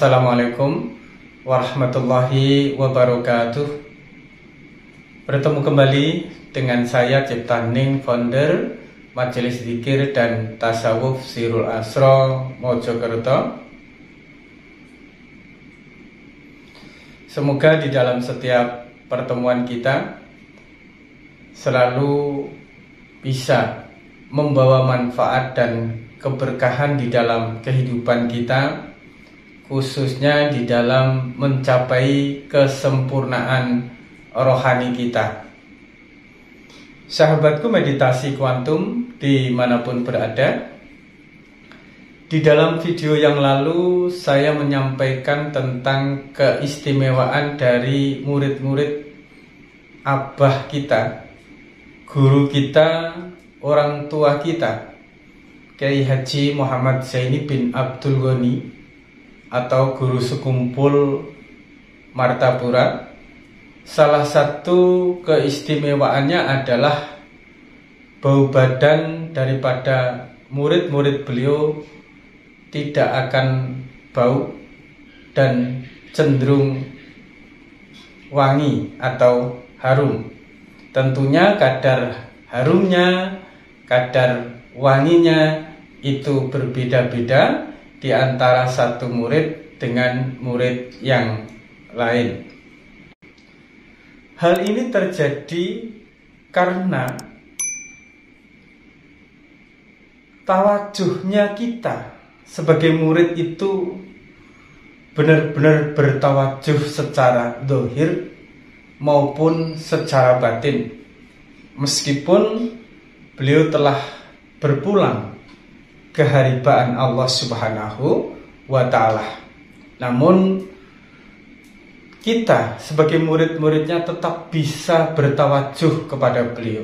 Assalamualaikum warahmatullahi wabarakatuh. Bertemu kembali dengan saya Ciptaning, founder Majelis Zikir dan Tasawuf Sirul Asro Mojokerto. Semoga di dalam setiap pertemuan kita selalu bisa membawa manfaat dan keberkahan di dalam kehidupan kita, khususnya di dalam mencapai kesempurnaan rohani kita. Sahabatku meditasi kuantum dimanapun berada, di dalam video yang lalu saya menyampaikan tentang keistimewaan dari murid-murid abah kita, guru kita, orang tua kita, Kiai Haji Muhammad Zaini bin Abdul Ghani atau guru sekumpul Martapura. Salah satu keistimewaannya adalah bau badan daripada murid-murid beliau tidak akan bau dan cenderung wangi atau harum. Tentunya kadar harumnya, kadar wanginya itu berbeda-beda di antara satu murid dengan murid yang lain. Hal ini terjadi karena tawajuhnya kita sebagai murid itu benar-benar bertawajuh secara zahir maupun secara batin. Meskipun beliau telah berpulang ke haribaan Allah Subhanahu wa ta'ala, namun kita sebagai murid-muridnya tetap bisa bertawajuh kepada beliau.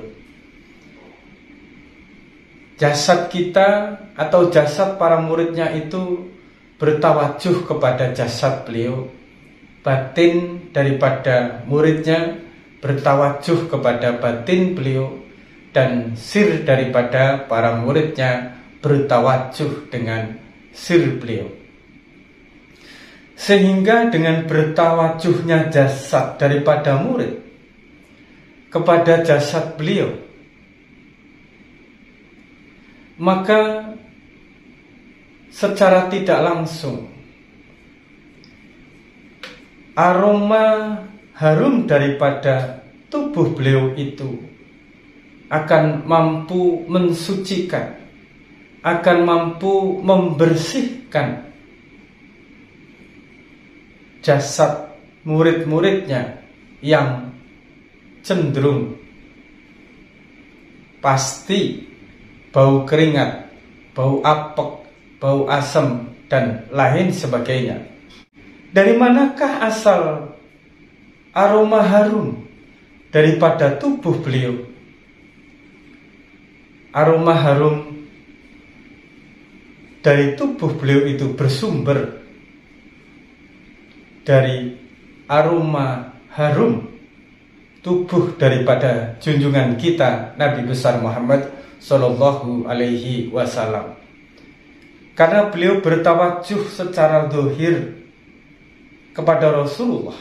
Jasad kita atau jasad para muridnya itu bertawajuh kepada jasad beliau. Batin daripada muridnya bertawajuh kepada batin beliau. Dan sir daripada para muridnya bertawajuh dengan sir beliau. Sehingga dengan bertawajuhnya jasad daripada murid kepada jasad beliau, maka secara tidak langsung aroma harum daripada tubuh beliau itu akan mampu mensucikan, akan mampu membersihkan jasad murid-muridnya yang cenderung pasti bau keringat, bau apek, bau asam, dan lain sebagainya. Dari manakah asal aroma harum daripada tubuh beliau? Aroma harum dari tubuh beliau itu bersumber dari aroma harum tubuh daripada junjungan kita Nabi besar Muhammad Sallallahu Alaihi Wasallam. Karena beliau bertawajuh secara zahir kepada Rasulullah,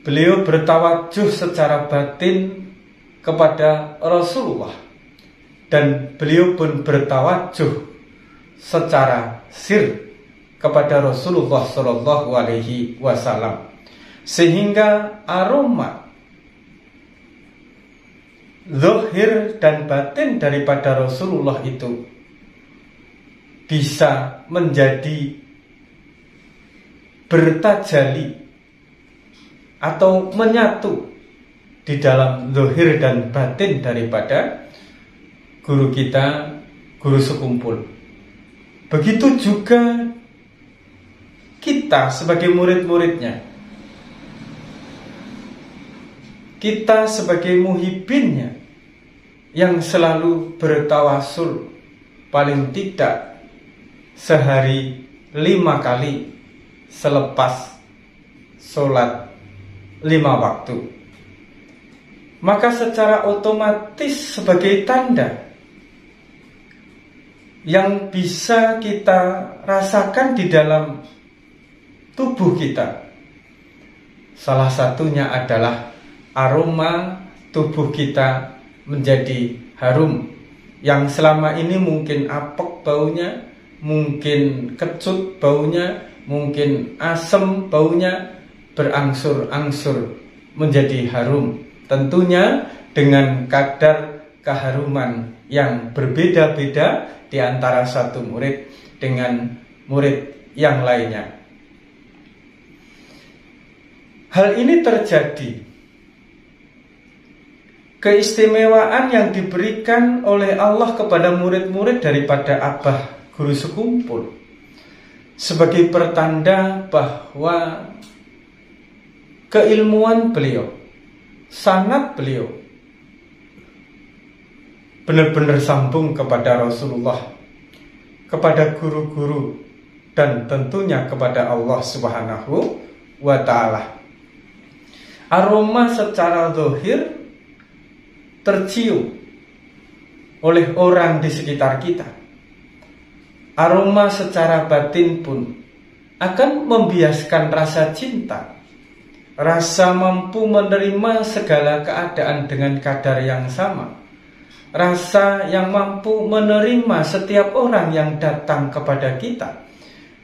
beliau bertawajuh secara batin kepada Rasulullah, dan beliau pun bertawajuh secara sir kepada Rasulullah Shallallahu Alaihi Wasallam, sehingga aroma zahir dan batin daripada Rasulullah itu bisa menjadi bertajali atau menyatu di dalam zahir dan batin daripada guru kita, guru sekumpul. Begitu juga kita sebagai murid-muridnya, kita sebagai muhibbinnya yang selalu bertawasul paling tidak sehari 5 kali selepas sholat 5 waktu, maka secara otomatis sebagai tanda yang bisa kita rasakan di dalam tubuh kita. Salah satunya adalah aroma tubuh kita menjadi harum. Yang selama ini mungkin apek baunya, mungkin kecut baunya, mungkin asem baunya, berangsur-angsur menjadi harum. Tentunya dengan kadar keharuman yang berbeda-beda di antara satu murid dengan murid yang lainnya. Hal ini terjadi keistimewaan yang diberikan oleh Allah kepada murid-murid daripada Abah Guru Sekumpul sebagai pertanda bahwa keilmuan beliau, sanad beliau benar-benar sambung kepada Rasulullah, kepada guru-guru, dan tentunya kepada Allah Subhanahu wa Ta'ala. Aroma secara zahir tercium oleh orang di sekitar kita. Aroma secara batin pun akan membiaskan rasa cinta, rasa mampu menerima segala keadaan dengan kadar yang sama, rasa yang mampu menerima setiap orang yang datang kepada kita,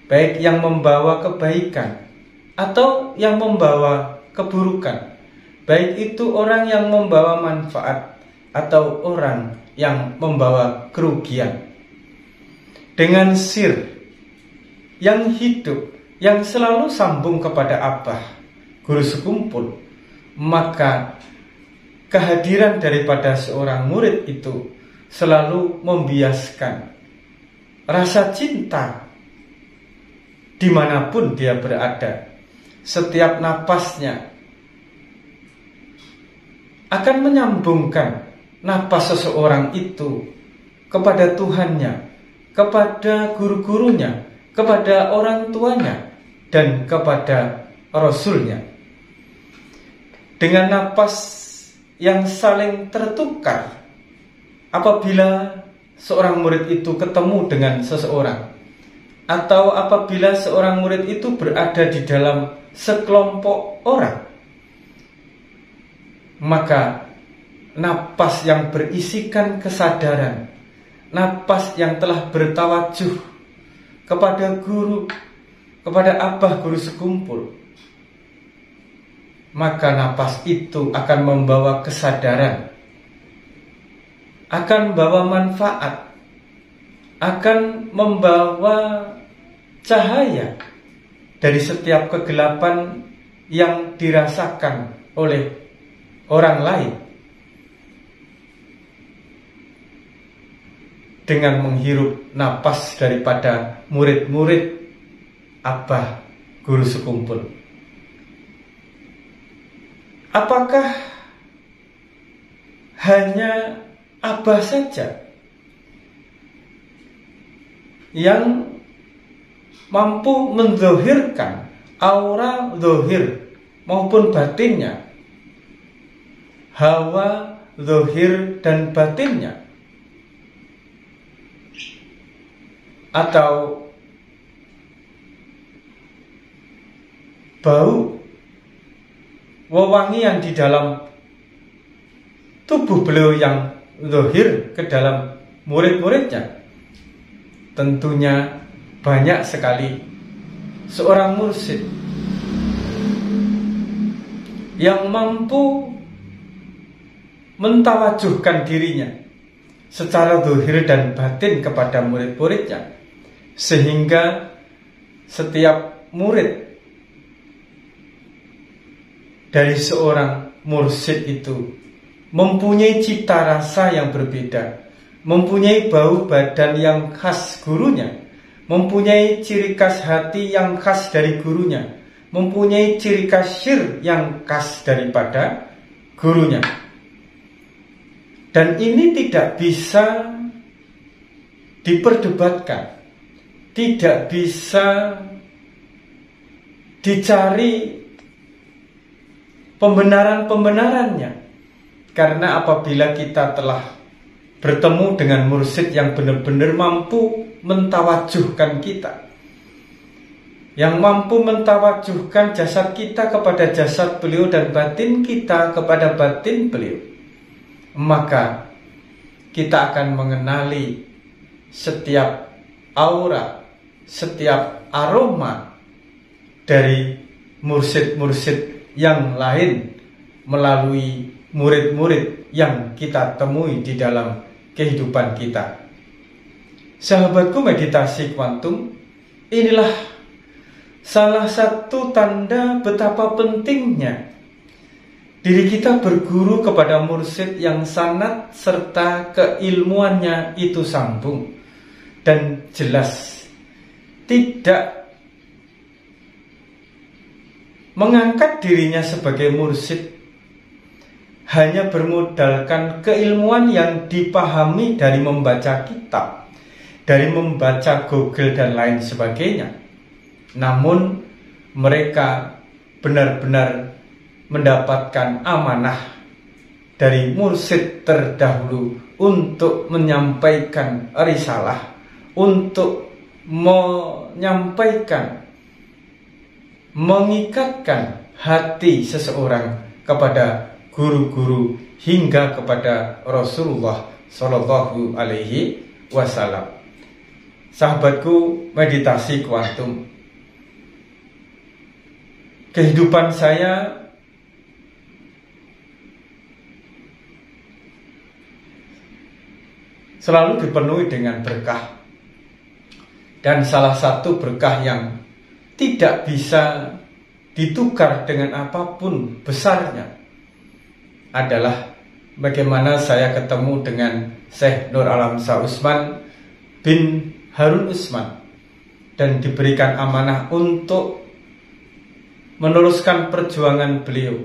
baik yang membawa kebaikan atau yang membawa keburukan, baik itu orang yang membawa manfaat atau orang yang membawa kerugian. Dengan sir yang hidup, yang selalu sambung kepada Abah Guru Sekumpul, maka kehadiran daripada seorang murid itu selalu membiaskan rasa cinta dimanapun dia berada. Setiap napasnya akan menyambungkan napas seseorang itu kepada Tuhannya, kepada guru-gurunya, kepada orang tuanya, dan kepada Rasulnya. Dengan napas yang saling tertukar apabila seorang murid itu ketemu dengan seseorang, atau apabila seorang murid itu berada di dalam sekelompok orang, maka napas yang berisikan kesadaran, napas yang telah bertawajuh kepada guru, kepada Abah Guru Sekumpul, maka napas itu akan membawa kesadaran, akan membawa manfaat, akan membawa cahaya dari setiap kegelapan yang dirasakan oleh orang lain. Dengan menghirup napas daripada murid-murid Abah Guru Sekumpul, apakah hanya Abah saja yang mampu menzahirkan aura zahir maupun batinnya, hawa zahir dan batinnya, atau bau wewangian di dalam tubuh beliau yang zahir ke dalam murid-muridnya? Tentunya banyak sekali seorang mursyid yang mampu mentawajuhkan dirinya secara zahir dan batin kepada murid-muridnya, sehingga setiap murid dari seorang mursyid itu mempunyai cita rasa yang berbeda, mempunyai bau badan yang khas gurunya, mempunyai ciri khas hati yang khas dari gurunya, mempunyai ciri khas syir yang khas daripada gurunya. Dan ini tidak bisa diperdebatkan, tidak bisa dicari pembenaran-pembenarannya. Karena apabila kita telah bertemu dengan mursyid yang benar-benar mampu mentawajuhkan kita, yang mampu mentawajuhkan jasad kita kepada jasad beliau dan batin kita kepada batin beliau, maka kita akan mengenali setiap aura, setiap aroma dari mursyid-mursyid yang lain melalui murid-murid yang kita temui di dalam kehidupan kita. Sahabatku, meditasi kuantum, inilah salah satu tanda betapa pentingnya diri kita berguru kepada mursyid yang sanad serta keilmuannya itu sambung dan jelas, tidak mengangkat dirinya sebagai mursyid hanya bermodalkan keilmuan yang dipahami dari membaca kitab, dari membaca Google dan lain sebagainya. Namun mereka benar-benar mendapatkan amanah dari mursyid terdahulu untuk menyampaikan risalah, untuk menyampaikan, mengikatkan hati seseorang kepada guru-guru hingga kepada Rasulullah Shallallahu Alaihi Wasallam. Sahabatku, meditasi kuantum, kehidupan saya selalu dipenuhi dengan berkah, dan salah satu berkah yang tidak bisa ditukar dengan apapun besarnya adalah bagaimana saya ketemu dengan Syekh Nur Alam Shah Utsman bin Harun Utsman dan diberikan amanah untuk meneruskan perjuangan beliau.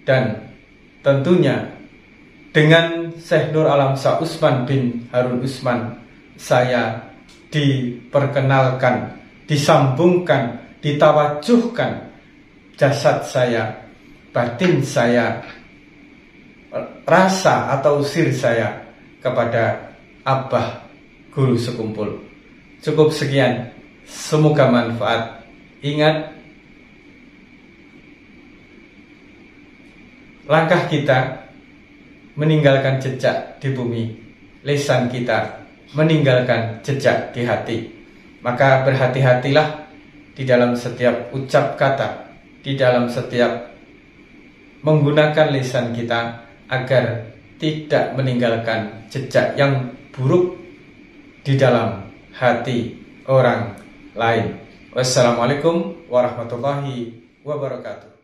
Dan tentunya dengan Syekh Nur Alam Shah Utsman bin Harun Utsman saya diperkenalkan, disambungkan, ditawajuhkan jasad saya, batin saya, rasa atau sir saya kepada Abah Guru Sekumpul. Cukup sekian, semoga manfaat. Ingat, langkah kita meninggalkan jejak di bumi, lisan kita meninggalkan jejak di hati. Maka berhati-hatilah di dalam setiap ucap kata, di dalam setiap menggunakan lisan kita agar tidak meninggalkan jejak yang buruk di dalam hati orang lain. Wassalamualaikum warahmatullahi wabarakatuh.